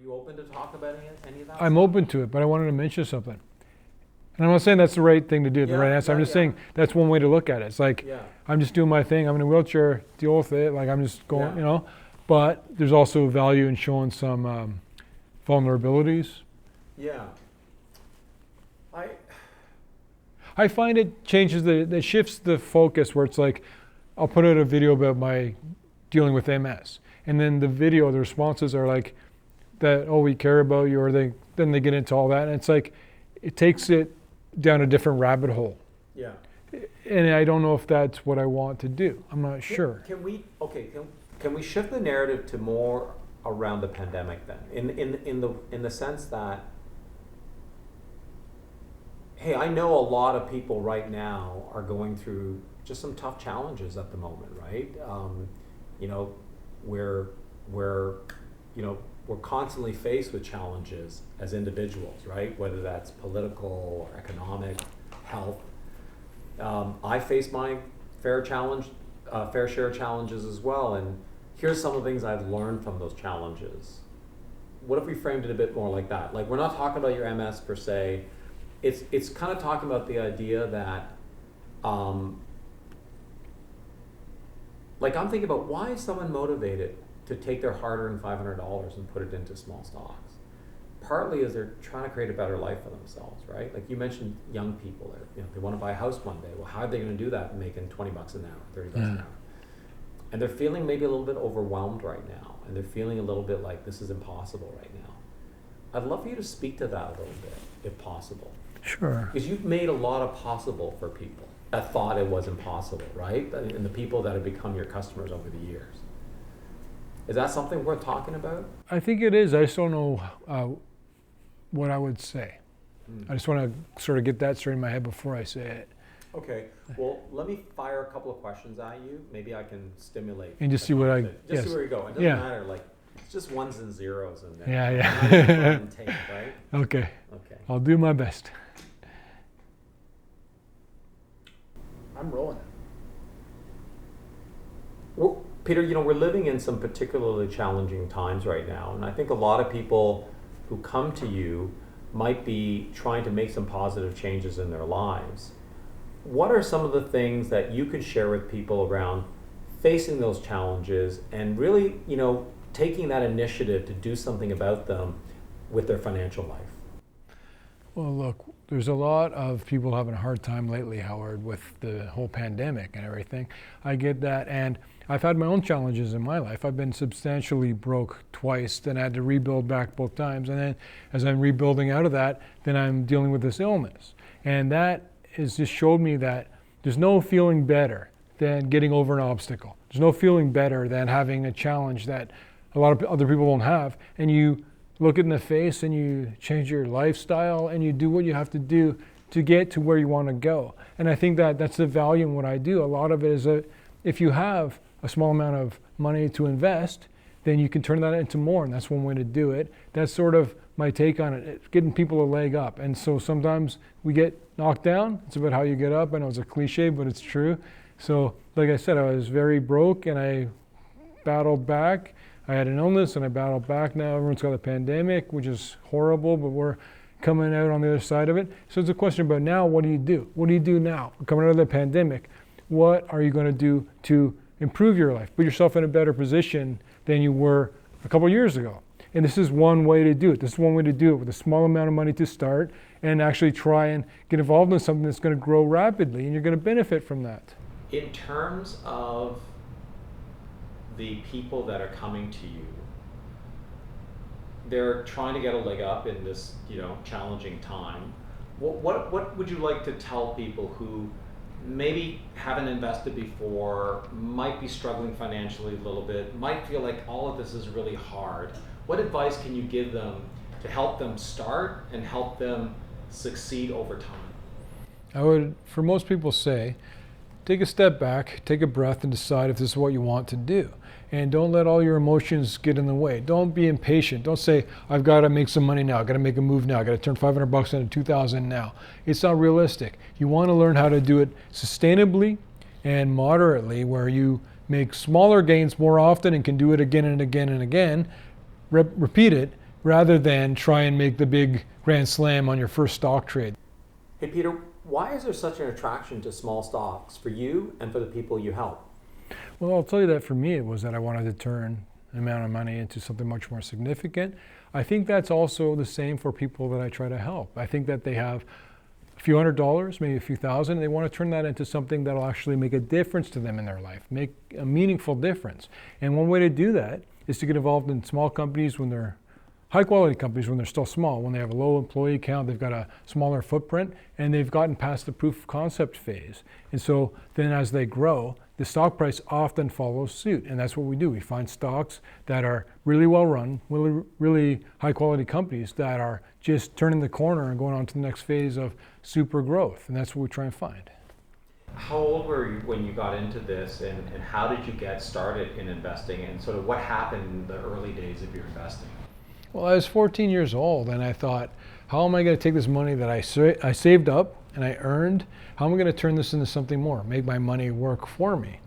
you open to talk about any of that I'm stuff? open to it, but I wanted to mention something. And I'm not saying that's the right thing to do, the Yeah, right answer. I'm yeah, just saying that's one way to look at it. It's like, Yeah. I'm just doing my thing. I'm in a wheelchair, deal with it. Like I'm just going, Yeah. you know. But there's also value in showing some vulnerabilities. Yeah. I find it changes it shifts the focus where it's like, I'll put out a video about my dealing with MS. And then the video, the responses are like that, oh, we care about you, or then they get into all that. And it's like, it takes it down a different rabbit hole. Yeah. And I don't know if that's what I want to do. I'm not sure. Can we shift the narrative to more around the pandemic then? In the sense that, hey, I know a lot of people right now are going through just some tough challenges at the moment, right? You know, we're constantly faced with challenges as individuals, right? Whether that's political or economic, health. I face my fair share of challenges as well, and here's some of the things I've learned from those challenges. What if we framed it a bit more like that? Like, we're not talking about your MS per se. It's kind of talking about the idea that, like, I'm thinking about, why is someone motivated to take their hard-earned $500 and put it into small stocks? Partly is they're trying to create a better life for themselves, right? Like you mentioned, young people, they want to buy a house one day. Well, how are they going to do that making $20 an hour, $30 an hour? And they're feeling maybe a little bit overwhelmed right now, and they're feeling a little bit like this is impossible right now. I'd love for you to speak to that a little bit, if possible. Sure. Because you've made a lot of possible for people that thought it was impossible, right? And the people that have become your customers over the years. Is that something worth talking about? I think it is. I just don't know what I would say. I just want to sort of get that straight in my head before I say it. Okay. Well, let me fire a couple of questions at you. Maybe I can stimulate. And just see what I... Just see where you go. It doesn't matter. Like, it's just ones and zeros in there. Yeah. Take, right? Okay. Okay. I'll do my best. I'm rolling. Well, Peter, we're living in some particularly challenging times right now, and I think a lot of people who come to you might be trying to make some positive changes in their lives. What are some of the things that you could share with people around facing those challenges and really, taking that initiative to do something about them with their financial life? Well, look, there's a lot of people having a hard time lately, Howard, with the whole pandemic and everything. I get that, and I've had my own challenges in my life. I've been substantially broke twice, then I had to rebuild back both times, and then as I'm rebuilding out of that, then I'm dealing with this illness. And that has just showed me that there's no feeling better than getting over an obstacle. There's no feeling better than having a challenge that a lot of other people don't have, and you look it in the face and you change your lifestyle and you do what you have to do to get to where you want to go. And I think that that's the value in what I do. A lot of it is that if you have a small amount of money to invest, then you can turn that into more, and that's one way to do it. That's sort of my take on it, getting people a leg up. And so sometimes we get knocked down. It's about how you get up. I know it's a cliche, but it's true. So like I said, I was very broke and I battled back. I had an illness and I battled back. Now everyone's got a pandemic, which is horrible, but we're coming out on the other side of it. So it's a question about now, what do you do? What do you do now? We're coming out of the pandemic. What are you going to do to improve your life? Put yourself in a better position than you were a couple of years ago. And this is one way to do it. This is one way to do it with a small amount of money to start and actually try and get involved in something that's going to grow rapidly, and you're going to benefit from that. In terms of the people that are coming to you, they're trying to get a leg up in this, challenging time. What would you like to tell people who maybe haven't invested before, might be struggling financially a little bit, might feel like all of this is really hard? What advice can you give them to help them start and help them succeed over time? I would, for most people, say, take a step back, take a breath, and decide if this is what you want to do. And don't let all your emotions get in the way. Don't be impatient. Don't say, I've got to make some money now. I've got to make a move now. I've got to turn $500 into 2,000 now. It's not realistic. You want to learn how to do it sustainably and moderately, where you make smaller gains more often and can do it again and again and again. Repeat it rather than try and make the big grand slam on your first stock trade. Hey, Peter, why is there such an attraction to small stocks for you and for the people you help? Well, I'll tell you that for me, it was that I wanted to turn an amount of money into something much more significant. I think that's also the same for people that I try to help. I think that they have a few $100s, maybe a few thousand, and they want to turn that into something that'll actually make a difference to them in their life, make a meaningful difference. And one way to do that is to get involved in small companies when they're high quality companies when they're still small, when they have a low employee count, they've got a smaller footprint, and they've gotten past the proof of concept phase. And so then as they grow, the stock price often follows suit. And that's what we do. We find stocks that are really well run, really high quality companies that are just turning the corner and going on to the next phase of super growth. And that's what we try and find. How old were you when you got into this, and how did you get started in investing, and sort of what happened in the early days of your investing? Well, I was 14 years old, and I thought, how am I going to take this money that I saved up and I earned? How am I going to turn this into something more, make my money work for me?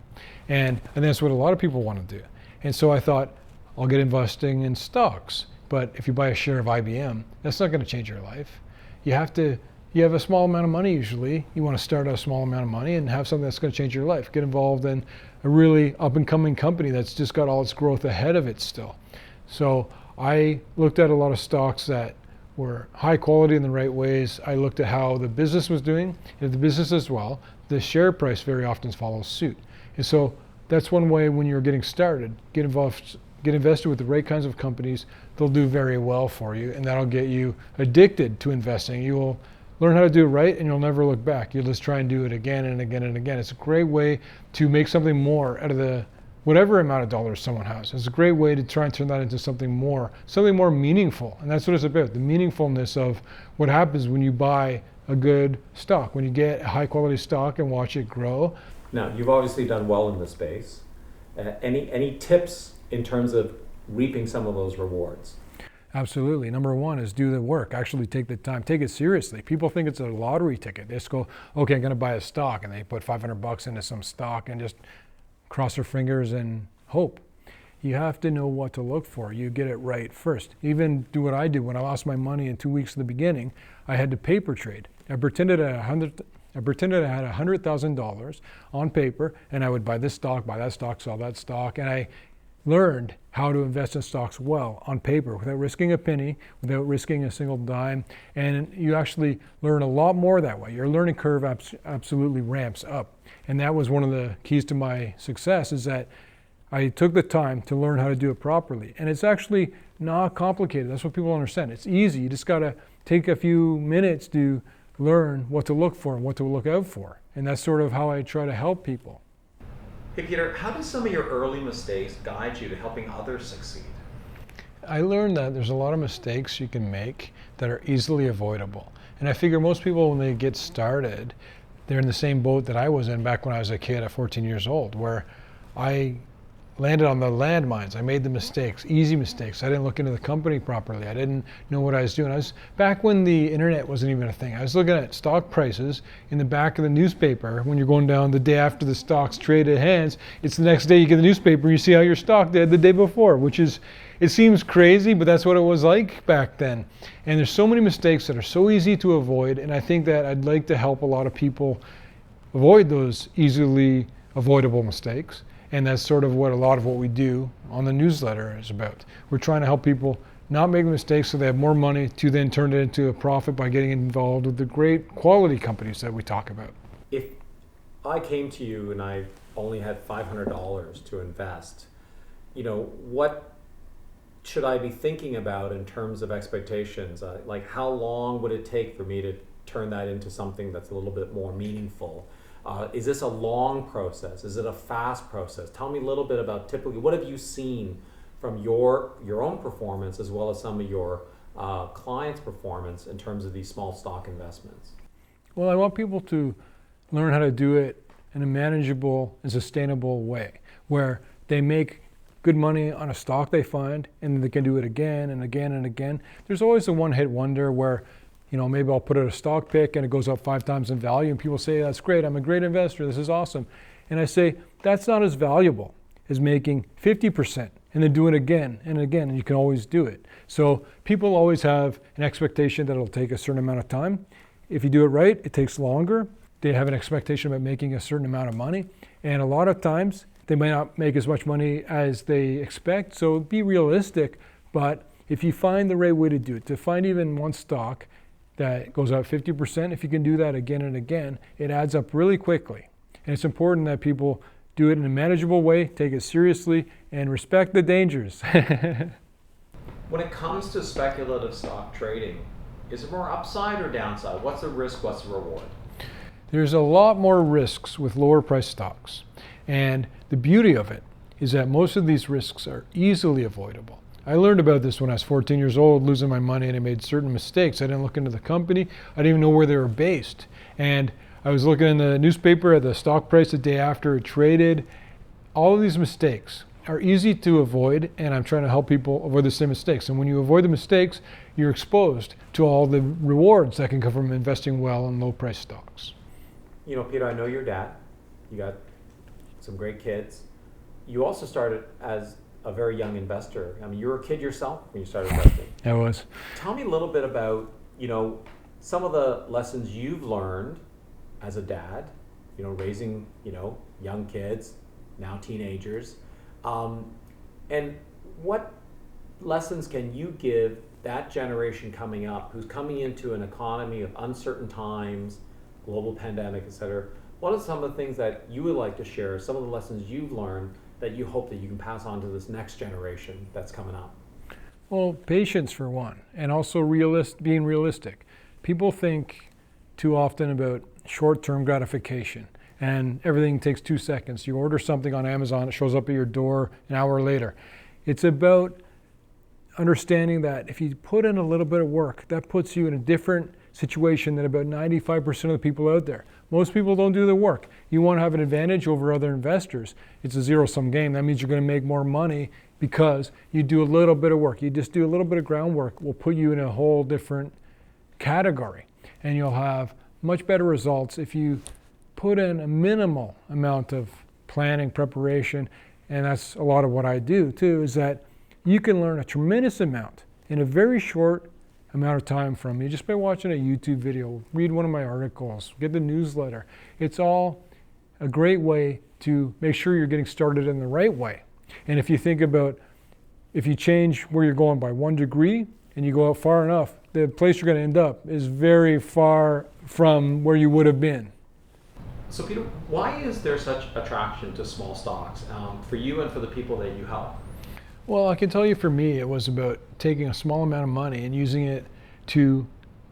And that's what a lot of people want to do. And so I thought, I'll get investing in stocks. But if you buy a share of IBM, that's not going to change your life. You have a small amount of money usually. You want to start a small amount of money and have something that's going to change your life. Get involved in a really up and coming company that's just got all its growth ahead of it still. So I looked at a lot of stocks that were high quality in the right ways. I looked at how the business was doing. If the business does well, the share price very often follows suit. And so that's one way when you're getting started, get invested with the right kinds of companies. They'll do very well for you, and that'll get you addicted to investing. You will learn how to do it right, and you'll never look back. You'll just try and do it again and again and again. It's a great way to make something more out of the whatever amount of dollars someone has. It's a great way to try and turn that into something more meaningful. And that's what it's about, the meaningfulness of what happens when you buy a good stock, when you get a high quality stock and watch it grow. Now, you've obviously done well in this space. Any tips in terms of reaping some of those rewards? Absolutely. Number one is do the work. Actually take the time. Take it seriously. People think it's a lottery ticket. They just go, okay, I'm going to buy a stock, and they put $500 into some stock and just cross their fingers and hope. You have to know what to look for. You get it right first. Even do what I did when I lost my money in 2 weeks in the beginning. I had to paper trade. I pretended I had $100,000 on paper, and I would buy this stock, buy that stock, sell that stock, and I learned how to invest in stocks well on paper without risking a penny, without risking a single dime. And you actually learn a lot more that way. Your learning curve absolutely ramps up. And that was one of the keys to my success, is that I took the time to learn how to do it properly. And it's actually not complicated. That's what people understand. It's easy. You just got to take a few minutes to learn what to look for and what to look out for. And that's sort of how I try to help people. Hey, Peter, how did some of your early mistakes guide you to helping others succeed? I learned that there's a lot of mistakes you can make that are easily avoidable. And I figure most people, when they get started, they're in the same boat that I was in back when I was a kid at 14 years old, where I landed on the landmines. I made the mistakes, easy mistakes. I didn't look into the company properly. I didn't know what I was doing. I was back when the internet wasn't even a thing. I was looking at stock prices in the back of the newspaper when you're going down the day after the stocks traded hands. It's the next day you get the newspaper and you see how your stock did the day before, which is, it seems crazy, but that's what it was like back then. And there's so many mistakes that are so easy to avoid, and I think that I'd like to help a lot of people avoid those easily avoidable mistakes. And that's sort of what a lot of what we do on the newsletter is about. We're trying to help people not make mistakes so they have more money to then turn it into a profit by getting involved with the great quality companies that we talk about. If I came to you and I only had $500 to invest, what should I be thinking about in terms of expectations? Like, how long would it take for me to turn that into something that's a little bit more meaningful? Is this a long process? Is it a fast process? Tell me a little bit about typically what have you seen from your own performance as well as some of your clients' performance in terms of these small stock investments? Well, I want people to learn how to do it in a manageable and sustainable way, where they make good money on a stock they find and they can do it again and again and again. There's always a one-hit wonder where maybe I'll put out a stock pick and it goes up 5 times in value and people say, that's great, I'm a great investor, this is awesome. And I say, that's not as valuable as making 50% and then do it again and again, and you can always do it. So people always have an expectation that it'll take a certain amount of time. If you do it right, it takes longer. They have an expectation about making a certain amount of money, and a lot of times they might not make as much money as they expect. So be realistic, but if you find the right way to do it, to find even one stock that goes up 50%, if you can do that again and again, it adds up really quickly. And it's important that people do it in a manageable way, take it seriously, and respect the dangers. When it comes to speculative stock trading, is it more upside or downside? What's the risk, what's the reward? There's a lot more risks with lower price stocks. And the beauty of it is that most of these risks are easily avoidable. I learned about this when I was 14 years old, losing my money, and I made certain mistakes. I didn't look into the company. I didn't even know where they were based. And I was looking in the newspaper at the stock price the day after it traded. All of these mistakes are easy to avoid, and I'm trying to help people avoid the same mistakes. And when you avoid the mistakes, you're exposed to all the rewards that can come from investing well in low price stocks. You know, Peter, I know your dad. You got some great kids. You also started as a very young investor. I mean, you were a kid yourself when you started investing. I was. Tell me a little bit about, some of the lessons you've learned as a dad, raising, young kids, now teenagers. And what lessons can you give that generation coming up who's coming into an economy of uncertain times, global pandemic, et cetera? What are some of the things that you would like to share, some of the lessons you've learned that you hope that you can pass on to this next generation that's coming up? Well, patience for one, and also being realistic. People think too often about short-term gratification, and everything takes 2 seconds. You order something on Amazon, it shows up at your door an hour later. It's about understanding that if you put in a little bit of work, that puts you in a different situation than about 95% of the people out there. Most people don't do the work. You want to have an advantage over other investors. It's a zero-sum game. That means you're going to make more money because you do a little bit of work. You just do a little bit of groundwork will put you in a whole different category. And you'll have much better results if you put in a minimal amount of planning, preparation, and that's a lot of what I do too, is that you can learn a tremendous amount in a very short amount of time from me just by watching a YouTube video, read one of my articles, get the newsletter. It's all a great way to make sure you're getting started in the right way. And if you think about, if you change where you're going by 1 degree and you go out far enough, the place you're going to end up is very far from where you would have been. So Peter, why is there such attraction to small stocks for you and for the people that you help? Well, I can tell you for me, it was about taking a small amount of money and using it to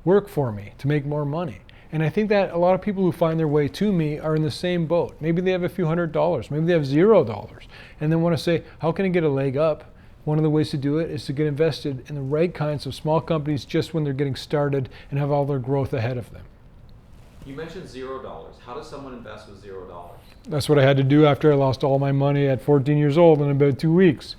work for me, to make more money. And I think that a lot of people who find their way to me are in the same boat. Maybe they have a few $100, maybe they have $0, and then want to say, how can I get a leg up? One of the ways to do it is to get invested in the right kinds of small companies just when they're getting started and have all their growth ahead of them. You mentioned $0. How does someone invest with $0? That's what I had to do after I lost all my money at 14 years old in about 2 weeks.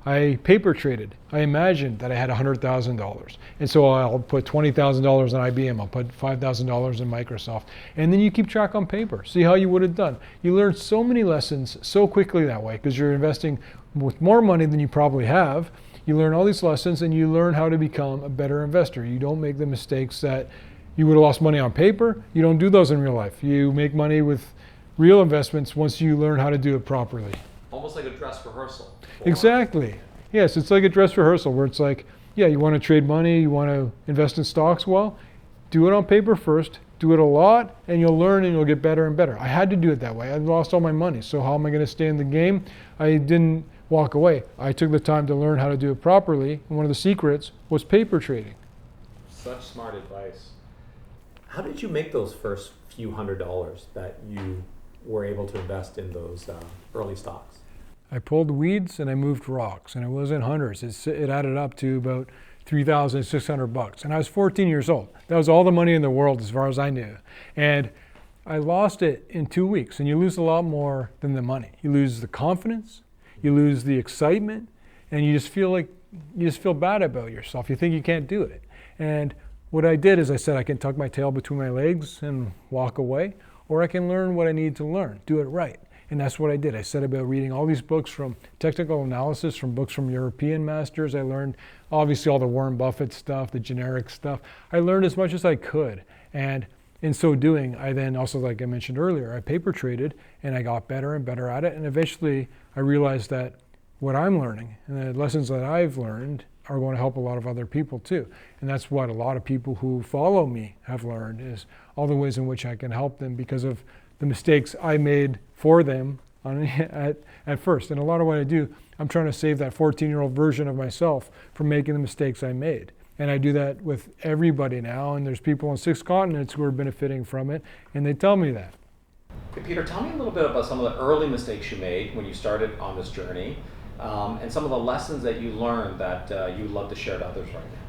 I paper traded. I imagined that I had $100,000. And so I'll put $20,000 on IBM, I'll put $5,000 in Microsoft. And then you keep track on paper, see how you would have done. You learn so many lessons so quickly that way because you're investing with more money than you probably have. You learn all these lessons and you learn how to become a better investor. You don't make the mistakes that you would have lost money on paper. You don't do those in real life. You make money with real investments once you learn how to do it properly. Almost like a dress rehearsal. Exactly. Yes, it's like a dress rehearsal where it's like, yeah, you want to trade money, you want to invest in stocks, well, do it on paper first, do it a lot, and you'll learn and you'll get better and better. I had to do it that way. I lost all my money, so how am I going to stay in the game? I didn't walk away. I took the time to learn how to do it properly, and one of the secrets was paper trading. Such smart advice. How did you make those first few $100s that you were able to invest in those early stocks? I pulled weeds and I moved rocks, and it wasn't hundreds. It added up to about $3,600, and I was 14 years old. That was all the money in the world as far as I knew. And I lost it in 2 weeks, and you lose a lot more than the money. You lose the confidence, you lose the excitement, and you just feel bad about yourself. You think you can't do it. And what I did is I said I can tuck my tail between my legs and walk away, or I can learn what I need to learn, do it right. And that's what I did. I set about reading all these books from technical analysis, from books from European masters. I learned obviously all the Warren Buffett stuff, the generic stuff. I learned as much as I could. And in so doing, I then also, like I mentioned earlier, I paper traded and I got better and better at it. And eventually I realized that what I'm learning and the lessons that I've learned are going to help a lot of other people too. And that's what a lot of people who follow me have learned, is all the ways in which I can help them because of the mistakes I made for them at first. And a lot of what I do, I'm trying to save that 14-year-old version of myself from making the mistakes I made. And I do that with everybody now, and there's people on 6 continents who are benefiting from it, and they tell me that. Hey, Peter, tell me a little bit about some of the early mistakes you made when you started on this journey, and some of the lessons that you learned that you'd love to share to others right now.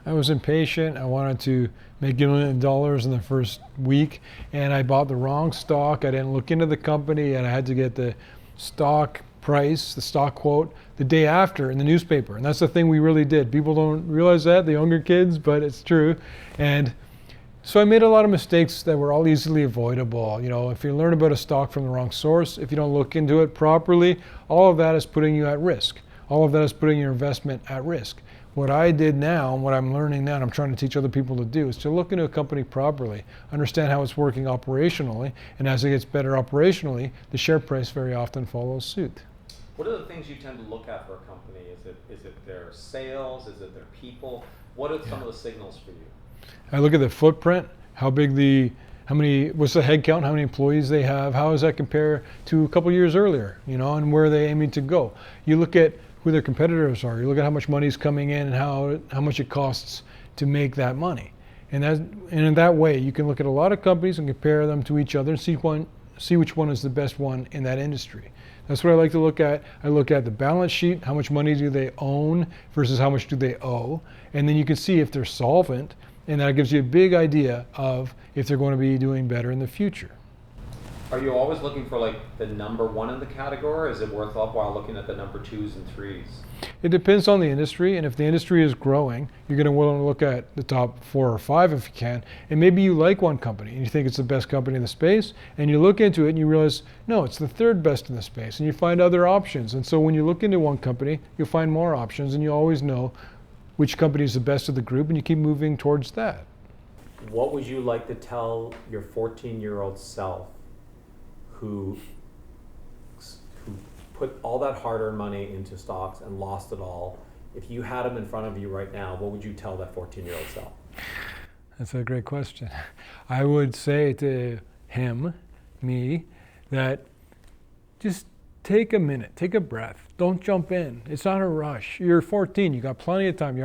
I was impatient. I wanted to make $1 million in the first week, and I bought the wrong stock. I didn't look into the company, and I had to get the stock price, the stock quote, the day after in the newspaper. And that's the thing we really did. People don't realize that, the younger kids, but it's true. And so I made a lot of mistakes that were all easily avoidable. You know, if you learn about a stock from the wrong source, if you don't look into it properly, all of that is putting you at risk. All of that is putting your investment at risk. What I did now, and what I'm learning now, and I'm trying to teach other people to do, is to look into a company properly, understand how it's working operationally, and as it gets better operationally, the share price very often follows suit. What are the things you tend to look at for a company? Is it their sales? Is it their people? What are some of the signals for you? I look at the footprint, what's the head count, how many employees they have, how does that compare to a couple years earlier, you know, and where are they aiming to go? You look at who their competitors are, you look at how much money is coming in and how much it costs to make that money. And in that way, you can look at a lot of companies and compare them to each other and see which one is the best one in that industry. That's what I like to look at. I look at the balance sheet, how much money do they own versus how much do they owe, and then you can see if they're solvent, and that gives you a big idea of if they're going to be doing better in the future. Are you always looking for like the number one in the category, or is it worthwhile looking at the number 2s and 3s? It depends on the industry, and if the industry is growing, you're going to want to look at the top 4 or 5 if you can, and maybe you like one company and you think it's the best company in the space, and you look into it and you realize, no, it's the 3rd best in the space, and you find other options. And so when you look into one company, you'll find more options, and you always know which company is the best of the group, and you keep moving towards that. What would you like to tell your 14-year-old self who put all that hard-earned money into stocks and lost it all? If you had him in front of you right now, what would you tell that 14-year-old self? That's a great question. I would say to me, that just take a minute, take a breath. Don't jump in. It's not a rush. You're 14. You got plenty of time.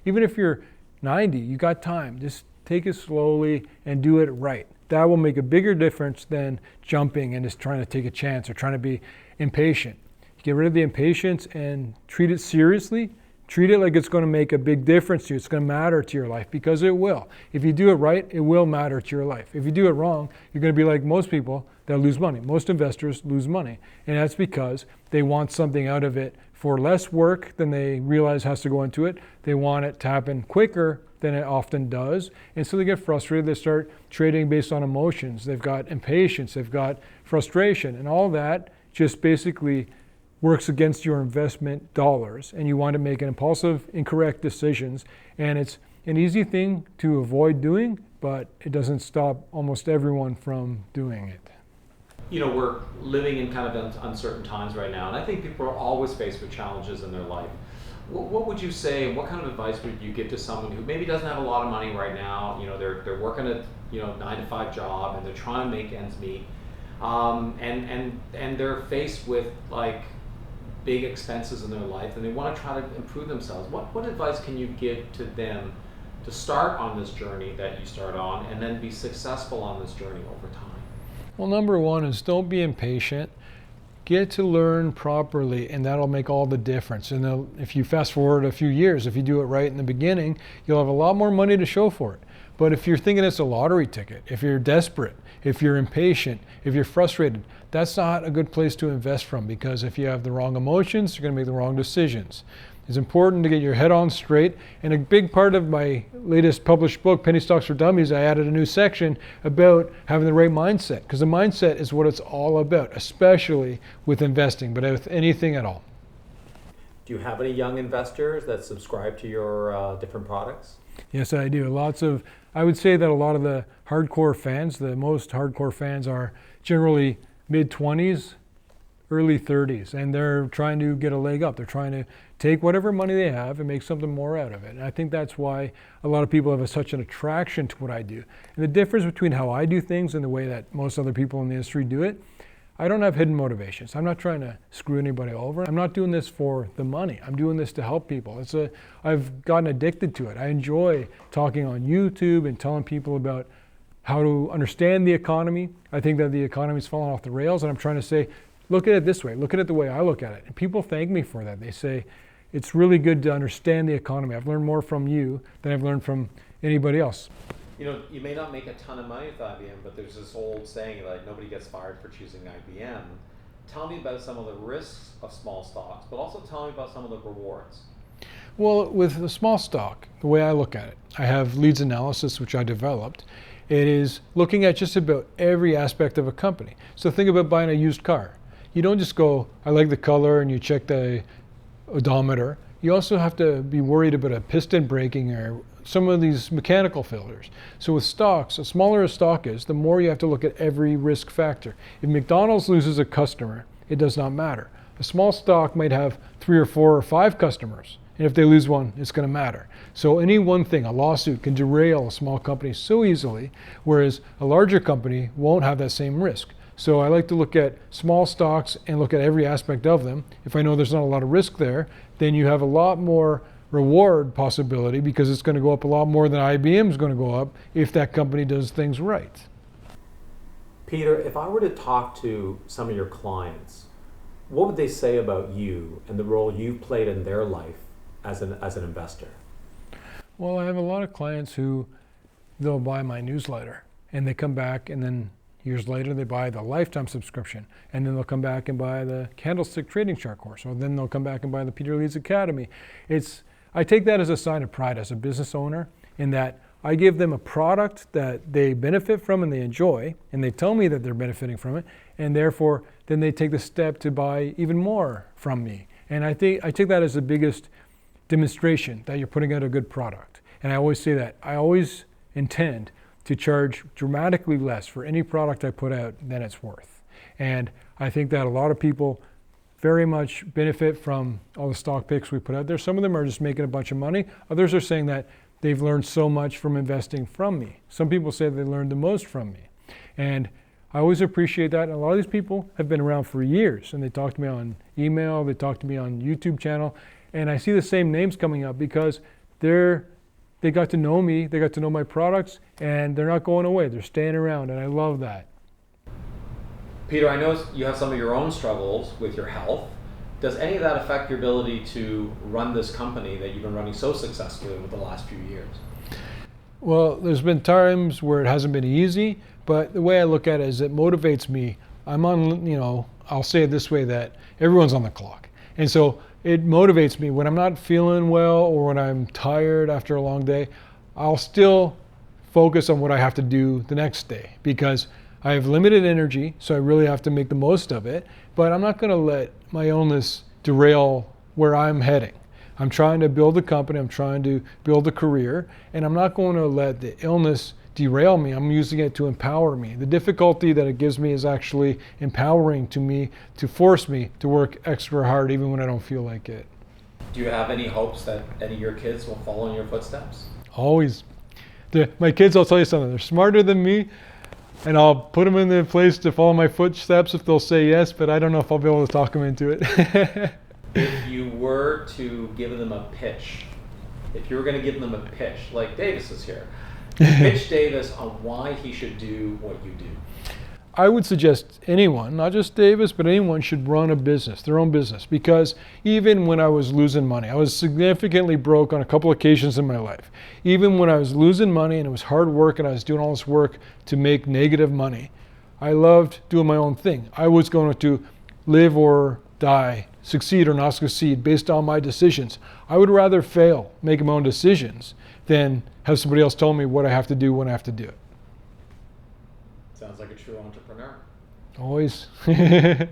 Even if you're 90, you got time. Just take it slowly and do it right. That will make a bigger difference than jumping and just trying to take a chance or trying to be impatient. Get rid of the impatience and treat it seriously. Treat it like it's going to make a big difference to you. It's going to matter to your life, because it will. If you do it right, it will matter to your life. If you do it wrong, you're going to be like most people that lose money. Most investors lose money. And that's because they want something out of it for less work than they realize has to go into it. They want it to happen quicker than it often does. And so they get frustrated. They start trading based on emotions. They've got impatience. They've got frustration. And all that just basically works against your investment dollars, and you want to make an impulsive, incorrect decisions. And it's an easy thing to avoid doing, but it doesn't stop almost everyone from doing it. You know, we're living in kind of uncertain times right now, and I think people are always faced with challenges in their life. What would you say, and what kind of advice would you give to someone who maybe doesn't have a lot of money right now? You know, they're working a 9-to-5 job, and they're trying to make ends meet, and they're faced with like big expenses in their life, and they want to try to improve themselves. What advice can you give to them to start on this journey that you start on, and then be successful on this journey over time? Well, number one is don't be impatient. Get to learn properly, and that'll make all the difference. And if you fast forward a few years, if you do it right in the beginning, you'll have a lot more money to show for it. But if you're thinking it's a lottery ticket, if you're desperate, if you're impatient, if you're frustrated, that's not a good place to invest from, because if you have the wrong emotions, you're going to make the wrong decisions. It's important to get your head on straight. And a big part of my latest published book, Penny Stocks for Dummies, I added a new section about having the right mindset, because the mindset is what it's all about, especially with investing, but with anything at all. Do you have any young investors that subscribe to your different products? Yes, I do. I would say that a lot of the hardcore fans, the most hardcore fans are generally mid-20s, early 30s, and they're trying to get a leg up. They're trying to take whatever money they have and make something more out of it. And I think that's why a lot of people have such an attraction to what I do. And the difference between how I do things and the way that most other people in the industry do it, I don't have hidden motivations. I'm not trying to screw anybody over. I'm not doing this for the money. I'm doing this to help people. I've gotten addicted to it. I enjoy talking on YouTube and telling people about how to understand the economy. I think that the economy's fallen off the rails, and I'm trying to say, look at it this way. Look at it the way I look at it. And people thank me for that. They say, it's really good to understand the economy. I've learned more from you than I've learned from anybody else. You know, you may not make a ton of money with IBM, but there's this old saying like nobody gets fired for choosing IBM. Tell me about some of the risks of small stocks, but also tell me about some of the rewards. Well, with the small stock, the way I look at it, I have Leeds analysis, which I developed. It is looking at just about every aspect of a company. So think about buying a used car. You don't just go, I like the color, and you check the odometer. You also have to be worried about a piston breaking or some of these mechanical failures. So with stocks, the smaller a stock is, the more you have to look at every risk factor. If McDonald's loses a customer, it does not matter. A small stock might have 3 or 4 or 5 customers, and if they lose one, it's going to matter. So any one thing, a lawsuit, can derail a small company so easily, whereas a larger company won't have that same risk. So I like to look at small stocks and look at every aspect of them. If I know there's not a lot of risk there, then you have a lot more reward possibility, because it's going to go up a lot more than IBM is going to go up if that company does things right. Peter, if I were to talk to some of your clients, what would they say about you and the role you've played in their life as an investor? Well, I have a lot of clients who they'll buy my newsletter and they come back, and then years later they buy the lifetime subscription, and then they'll come back and buy the candlestick trading chart course, or then they'll come back and buy the Peter Leeds Academy. I take that as a sign of pride as a business owner, in that I give them a product that they benefit from and they enjoy, and they tell me that they're benefiting from it, and therefore then they take the step to buy even more from me. And I take that as the biggest demonstration that you're putting out a good product. And I always say that I always intend to charge dramatically less for any product I put out than it's worth. And I think that a lot of people very much benefit from all the stock picks we put out there. Some of them are just making a bunch of money. Others are saying that they've learned so much from investing from me. Some people say they learned the most from me. And I always appreciate that. And a lot of these people have been around for years, and they talk to me on email, they talk to me on YouTube channel, and I see the same names coming up because they got to know me, they got to know my products, and they're not going away. They're staying around, and I love that. Peter, I know you have some of your own struggles with your health. Does any of that affect your ability to run this company that you've been running so successfully over the last few years? Well, there's been times where it hasn't been easy, but the way I look at it is it motivates me. I'll say it this way, that everyone's on the clock. And so it motivates me when I'm not feeling well or when I'm tired after a long day. I'll still focus on what I have to do the next day, because I have limited energy, so I really have to make the most of it, but I'm not going to let my illness derail where I'm heading. I'm trying to build a company, I'm trying to build a career, and I'm not going to let the illness derail me. I'm using it to empower me. The difficulty that it gives me is actually empowering to me, to force me to work extra hard even when I don't feel like it. Do you have any hopes that any of your kids will follow in your footsteps? Always. My kids, I'll tell you something, they're smarter than me, and I'll put them in the place to follow my footsteps if they'll say yes, but I don't know if I'll be able to talk them into it. If you were to give them a pitch, if you were going to give them a pitch, like Davis is here, pitch Davis on why he should do what you do. I would suggest anyone, not just Davis, but anyone should run a business, their own business, because even when I was losing money, I was significantly broke on a couple occasions in my life. Even when I was losing money and it was hard work and I was doing all this work to make negative money, I loved doing my own thing. I was going to live or die, succeed or not succeed based on my decisions. I would rather fail, make my own decisions, than have somebody else tell me what I have to do when I have to do it. Sounds like a true entrepreneur. Always. Let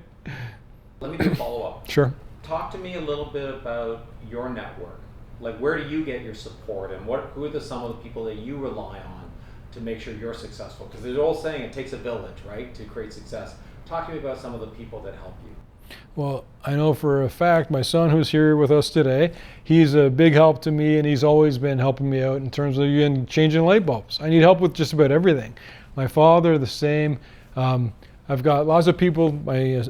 me do a follow-up. Sure. Talk to me a little bit about your network. Like, where do you get your support, and who are some of the people that you rely on to make sure you're successful? Because they're all saying it takes a village, right, to create success. Talk to me about some of the people that help you. Well, I know for a fact my son, who's here with us today, he's a big help to me, and he's always been helping me out in terms of even changing light bulbs. I need help with just about everything. My father, the same. I've got lots of people. My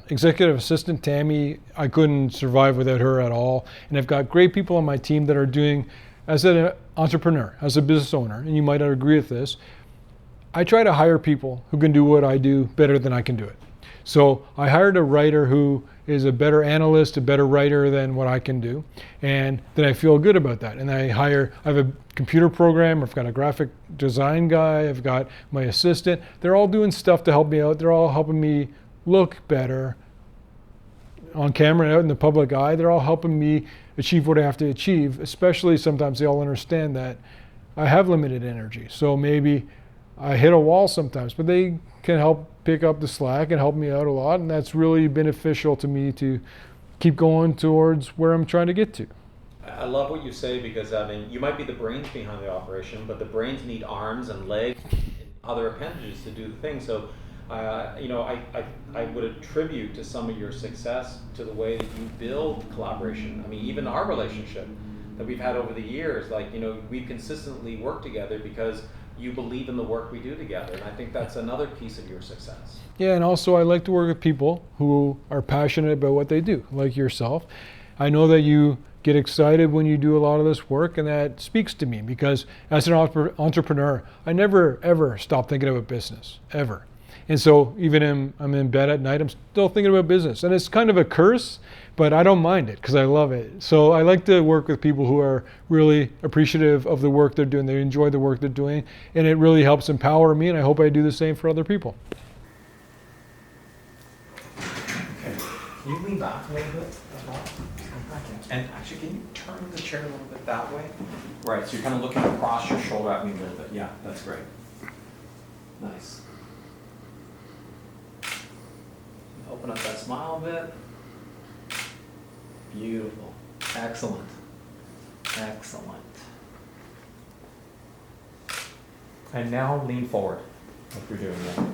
executive assistant, Tammy, I couldn't survive without her at all. And I've got great people on my team that are doing, as an entrepreneur, as a business owner, and you might not agree with this, I try to hire people who can do what I do better than I can do it. So I hired a writer who is a better analyst, a better writer than what I can do. And then I feel good about that. And I have a computer programmer, I've got a graphic design guy, I've got my assistant. They're all doing stuff to help me out. They're all helping me look better on camera and out in the public eye. They're all helping me achieve what I have to achieve, especially sometimes they all understand that I have limited energy. So maybe I hit a wall sometimes, but they can help pick up the slack and help me out a lot, and that's really beneficial to me to keep going towards where I'm trying to get to. I love what you say, because I mean, you might be the brains behind the operation, but the brains need arms and legs and other appendages to do the thing. So, I would attribute to some of your success to the way that you build collaboration. I mean, even our relationship that we've had over the years, we've consistently worked together because you believe in the work we do together, and I think that's another piece of your success. Yeah, and also I like to work with people who are passionate about what they do, like yourself. I know that you get excited when you do a lot of this work, and that speaks to me, because as an entrepreneur, I never ever stop thinking about business, ever. And so even I'm in bed at night, I'm still thinking about business. And it's kind of a curse, but I don't mind it because I love it. So I like to work with people who are really appreciative of the work they're doing. They enjoy the work they're doing, and it really helps empower me, and I hope I do the same for other people. Okay. Can you lean back a little bit as well? And actually, can you turn the chair a little bit that way? Right, so you're kind of looking across your shoulder at me a little bit. Yeah, that's great. Nice. Open up that smile a bit. Beautiful. Excellent. Excellent. And now lean forward, like you're doing there.